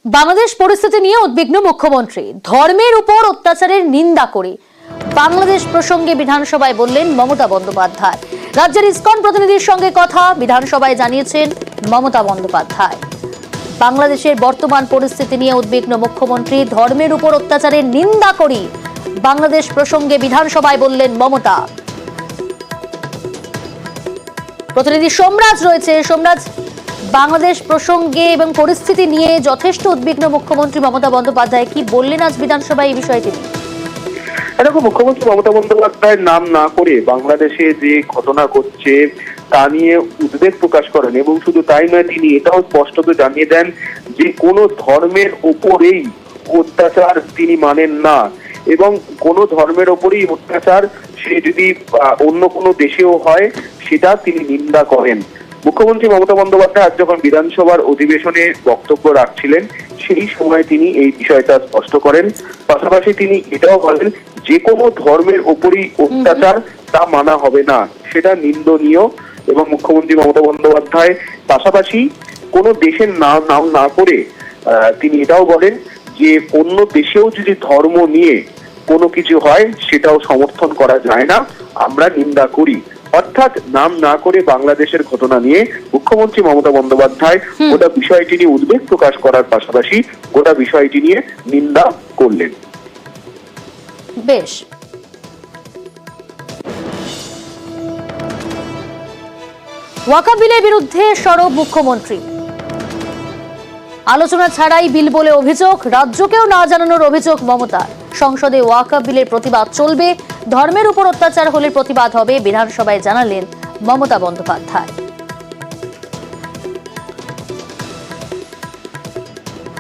বাংলাদেশ পরিস্থিতি নিয়ে উদ্বিগ্ন মুখ্যমন্ত্রী। ধর্মের উপর অত্যাচারের নিন্দা করে বাংলাদেশ প্রসঙ্গে বিধানসভায় বললেন মমতা বন্দ্যোপাধ্যায়। রাজ্যের ইসকন প্রতিনিধির সঙ্গে কথা বিধানসভায় জানিয়েছেন মমতা বন্দ্যোপাধ্যায়। বাংলাদেশের বর্তমান পরিস্থিতি নিয়ে উদ্বিগ্ন মুখ্যমন্ত্রী। ধর্মের উপর অত্যাচারের নিন্দা করি বাংলাদেশ প্রসঙ্গে বিধানসভায় বললেন মমতা। প্রতিনিধি সোমরাজ রয়েছে। সোমরাজ, বাংলাদেশ প্রসঙ্গে এবং পরিস্থিতি নিয়ে যথেষ্ট উদ্বিগ্ন মুখ্যমন্ত্রী মমতা বন্দ্যোপাধ্যায়, কি বললেন আজ বিধানসভায় এই বিষয়টি নিয়ে? দেখো, মুখ্যমন্ত্রী মমতা বন্দ্যোপাধ্যায়ের নাম না করে বাংলাদেশে যে ঘটনা ঘটছে তা নিয়ে উদ্বেগ প্রকাশ করেন এবং শুধু তাই নয়, তিনি এটাও স্পষ্টত জানিয়ে দেন যে কোনো ধর্মের ওপরেই অত্যাচার তিনি মানেন না এবং কোনো ধর্মের ওপরেই অত্যাচার সে যদি অন্য কোনো দেশেও হয় সেটা তিনি নিন্দা করেন। মুখ্যমন্ত্রী মমতা বন্দ্যোপাধ্যায় আজ যখন বিধানসভার অধিবেশনে বক্তব্য রাখছিলেন সেই সময় তিনি এই বিষয়টা স্পষ্ট করেন। পাশাপাশি তিনি এটাও বলেন যে কোনো ধর্মের ওপরই অত্যাচার তা মানা হবে না, সেটা নিন্দনীয়। এবং মুখ্যমন্ত্রী মমতা বন্দ্যোপাধ্যায় পাশাপাশি কোনো দেশের নাম না করে তিনি এটাও বলেন যে অন্য দেশেও যদি ধর্ম নিয়ে কোনো কিছু হয় সেটাও সমর্থন করা যায় না, আমরা নিন্দা করি। অর্থাৎ নাম না করে বাংলাদেশের ঘটনা নিয়ে মুখ্যমন্ত্রী মমতা বন্দ্যোপাধ্যায় গোটা বিষয়টি নিয়ে উদ্বেগ প্রকাশ করার পাশাপাশি গোটা বিষয়টি নিয়ে নিন্দা করলেন। বেশ, ওয়াকফ বিলের বিরুদ্ধে সরব মুখ্যমন্ত্রী। আলোচনা ছাড়াই বিল বলে অভিযোগ, রাজ্যকেও না জানানোর অভিযোগ মমতার। সংসদে ওয়াকফ বিলের প্রতিবাদ চলবে, ধর্মের উপর অত্যাচার হলে প্রতিবাদ হবে, বিধানসভায় জানালেন মমতা বন্দ্যোপাধ্যায়।